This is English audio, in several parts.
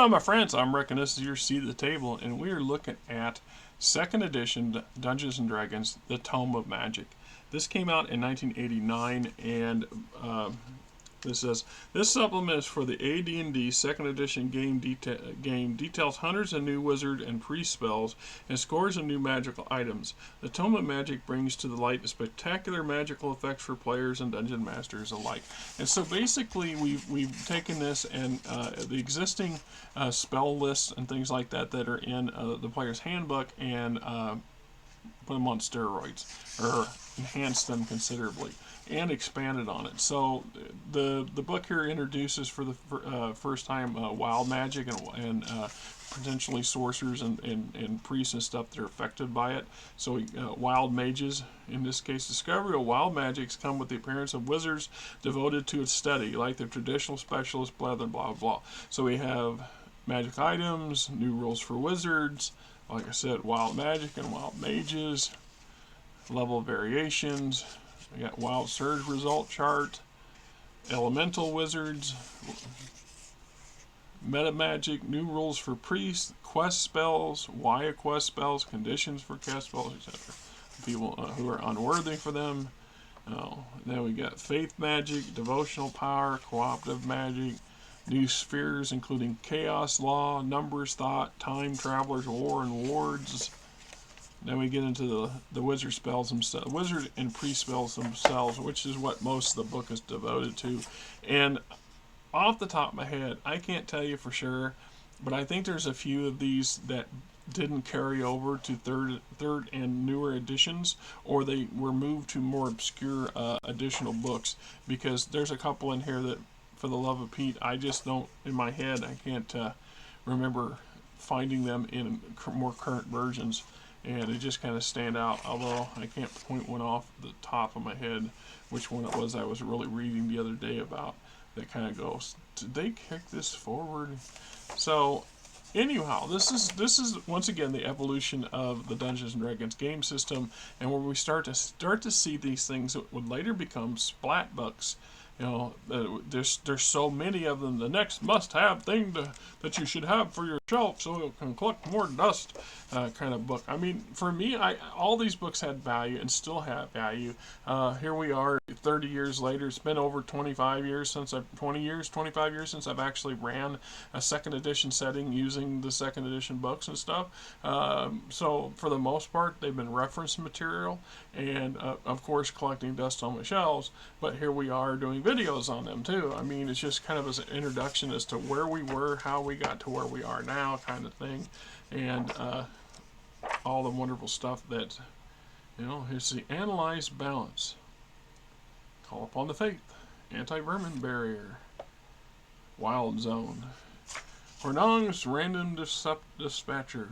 Hello, my friends. I'm Rick, and this is your seat at the table, and we are looking at second edition Dungeons and Dragons: The Tome of Magic. This came out in 1989, and this says this supplement is for the AD&D second edition game. Details hundreds of new wizard and priest spells and scores of new magical items. The Tome of Magic brings to the light spectacular magical effects for players and dungeon masters alike. And so basically, we've taken this and the existing spell lists and things like that that are in the player's handbook and put them on steroids or enhanced them considerably and expanded on it. So the book here introduces for the first time wild magic and potentially sorcerers and priests and stuff that are affected by it. So wild mages, in this case, discovery of wild magics come with the appearance of wizards devoted to its study, like the traditional specialist, blah blah blah blah. So we have magic items, new rules for wizards, like I said, wild magic and wild mages, level variations. We got wild surge result chart, elemental wizards, metamagic, new rules for priests, quest spells, why a quest spells, conditions for cast spells, etc. People who are unworthy for them. Then we got faith magic, devotional power, cooperative magic, new spheres including chaos law, numbers, thought, time travelers, war, and wards. Then we get into the wizard spells themselves, wizard and priest spells themselves, which is what most of the book is devoted to. And off the top of my head, I can't tell you for sure, but I think there's a few of these that didn't carry over to third and newer editions, or they were moved to more obscure additional books, because there's a couple in here that, for the love of Pete, I just don't, in my head, I can't remember finding them in more current versions, and they just kind of stand out, although I can't point one off the top of my head which one it was I was really reading the other day about that kind of goes, did they kick this forward? So anyhow, this is once again the evolution of the Dungeons and Dragons game system, and where we start to see these things that would later become splat books. You know, there's so many of them. The next must-have thing that you should have for your shelf so it can collect more dust, kind of book. I mean, for me, all these books had value and still have value. Here we are, 30 years later. It's been over 25 years since 25 years since I've actually ran a second edition setting using the second edition books and stuff. So for the most part, they've been reference material, and of course collecting dust on my shelves. But here we are doing videos on them too. I mean, it's just kind of as an introduction as to where we were, how we got to where we are now, kind of thing, and all the wonderful stuff that, you know, here's the analyze balance, call upon the faith, anti-vermin barrier, wild zone, Hornong's random dispatcher,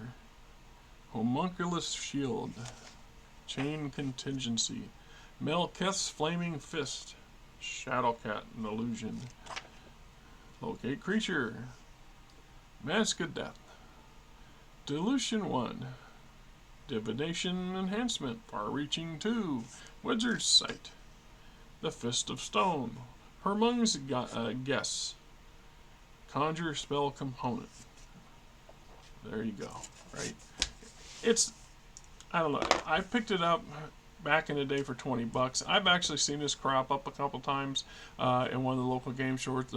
homunculus shield, chain contingency, Melketh's flaming fist, Shadowcat and illusion, locate creature, mask of death, dilution 1, divination enhancement, far-reaching 2, wizard's sight, the fist of stone, Hermung's guess, conjure spell component. There you go. Right, it's, I don't know, I picked it up back in the day for $20. I've actually seen this crop up a couple times in one of the local game stores.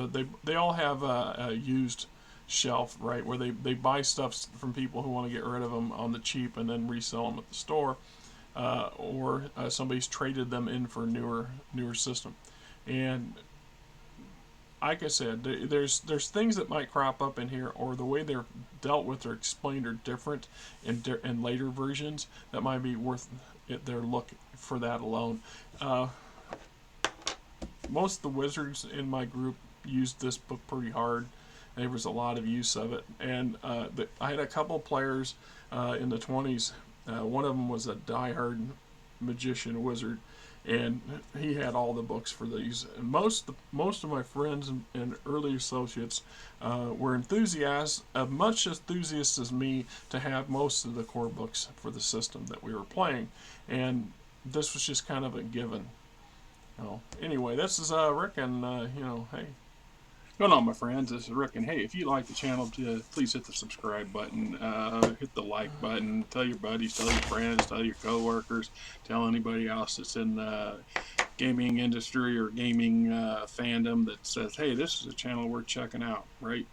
They all have a used shelf, right, where they buy stuff from people who want to get rid of them on the cheap and then resell them at the store, or somebody's traded them in for a newer system. And like I said, there's things that might crop up in here, or the way they're dealt with or explained are different in later versions that might be worth their look for that alone. Most of the wizards in my group used this book pretty hard. There was a lot of use of it, and I had a couple players in the 20s. One of them was a diehard magician wizard, and he had all the books for these. And most of my friends and early associates were enthusiasts, much enthusiasts as me, to have most of the core books for the system that we were playing, and this was just kind of a given. Anyway, this is Rick, and hey, Going on, my friends? This is Rick, and hey, if you like the channel, please hit the subscribe button, hit the like button, tell your buddies, tell your friends, tell your coworkers, tell anybody else that's in the gaming industry or gaming fandom that says, hey, this is a channel worth checking out, right?